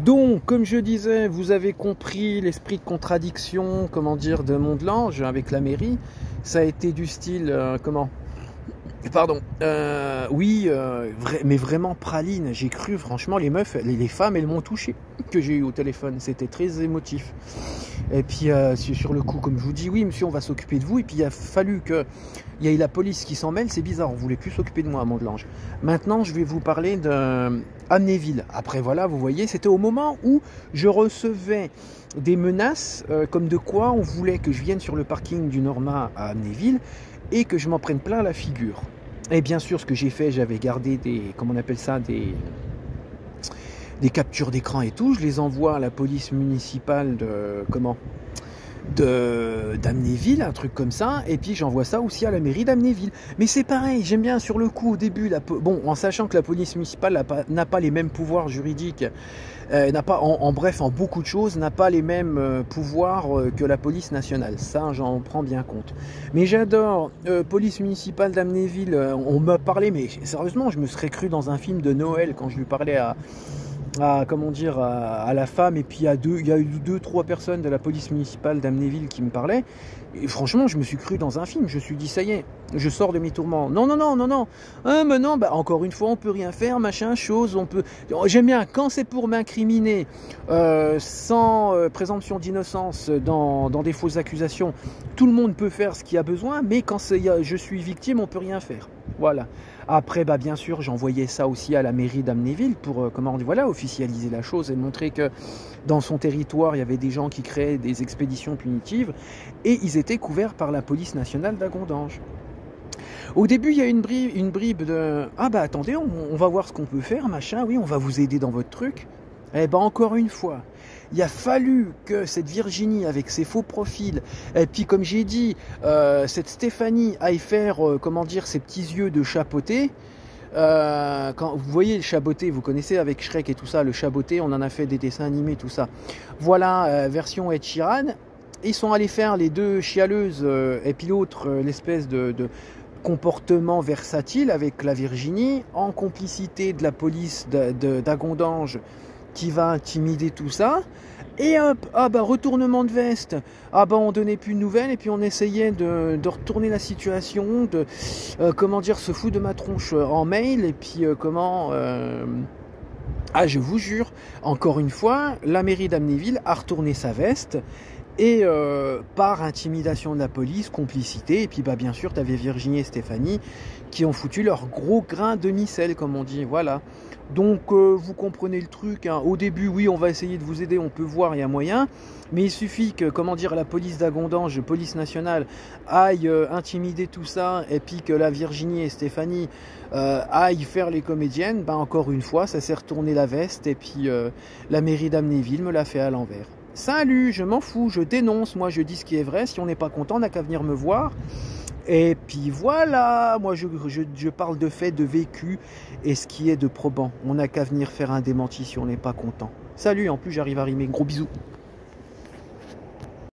Donc, comme je disais, vous avez compris l'esprit de contradiction, comment dire, de Mondelange avec la mairie. Ça a été du style, comment? Pardon. Oui, mais vraiment praline. J'ai cru, franchement, les meufs, les femmes, elles m'ont touché que j'ai eu au téléphone. C'était très émotif. Et puis, sur le coup, comme je vous dis, oui, monsieur, on va s'occuper de vous. Et puis, il a fallu qu'il y ait la police qui s'en mêle. C'est bizarre, on ne voulait plus s'occuper de moi à Mondelange. Maintenant, je vais vous parler de Amnéville. Après, voilà, vous voyez, c'était au moment où je recevais des menaces, comme de quoi on voulait que je vienne sur le parking du Norma à Amnéville et que je m'en prenne plein la figure. Et bien sûr, ce que j'ai fait, j'avais gardé des, comment on appelle ça, des captures d'écran et tout. Je les envoie à la police municipale de, comment, d'Amnéville, un truc comme ça, et puis j'envoie ça aussi à la mairie d'Amnéville. Mais c'est pareil, j'aime bien sur le coup au début, bon, en sachant que la police municipale n'a pas les mêmes pouvoirs juridiques, n'a pas, en bref, en beaucoup de choses, n'a pas les mêmes pouvoirs que la police nationale. Ça, j'en prends bien compte. Mais j'adore, police municipale d'Amnéville, on m'a parlé, mais sérieusement, je me serais cru dans un film de Noël quand je lui parlais à comment dire, à la femme, et puis il y a eu 2-3 personnes de la police municipale d'Amnéville qui me parlaient, et franchement je me suis cru dans un film. Je me suis dit ça y est, je sors de mes tourments. Non, mais non, bah, encore une fois on peut rien faire, machin, chose, on peut, j'aime bien quand c'est pour m'incriminer sans présomption d'innocence dans des fausses accusations, tout le monde peut faire ce qu'il a besoin, mais quand je suis victime, on peut rien faire. Voilà. Après, bah, bien sûr, j'envoyais ça aussi à la mairie d'Amnéville pour voilà, officialiser la chose et montrer que dans son territoire, il y avait des gens qui créaient des expéditions punitives et ils étaient couverts par la police nationale d'Agondange. Au début, il y a une bribe de « Ah bah attendez, on va voir ce qu'on peut faire, machin, oui, on va vous aider dans votre truc. » Eh ben encore une fois, il a fallu que cette Virginie avec ses faux profils, et puis comme j'ai dit, cette Stéphanie aille faire, comment dire, ses petits yeux de chapeauté. Quand vous voyez le chaboté, vous connaissez avec Shrek et tout ça, le chaboté, on en a fait des dessins animés, tout ça. Voilà, version Ed Sheeran. Ils sont allés faire les deux chialeuses, et puis l'autre, l'espèce de comportement versatile avec la Virginie, en complicité de la police d'Agondange, qui va intimider tout ça, et hop, ah bah retournement de veste, ah bah on donnait plus de nouvelles, et puis on essayait de retourner la situation, de comment dire, se foutre de ma tronche en mail, et puis ah je vous jure, encore une fois, la mairie d'Amnéville a retourné sa veste, et par intimidation de la police, complicité, et puis bah bien sûr, tu avais Virginie et Stéphanie qui ont foutu leur gros grain de micelle, comme on dit, voilà. Donc vous comprenez le truc, hein. Au début, oui, on va essayer de vous aider, on peut voir, il y a moyen, mais il suffit que, comment dire, la police d'Agondange, police nationale, aille intimider tout ça, et puis que la Virginie et Stéphanie aillent faire les comédiennes, ben encore une fois, ça s'est retourné la veste, et puis la mairie d'Amnéville me l'a fait à l'envers. Salut, je m'en fous, je dénonce, moi je dis ce qui est vrai, si on n'est pas content, on n'a qu'à venir me voir. Et puis voilà, moi je parle de faits, de vécu, et ce qui est de probant. On n'a qu'à venir faire un démenti si on n'est pas content. Salut, en plus j'arrive à rimer, gros bisous.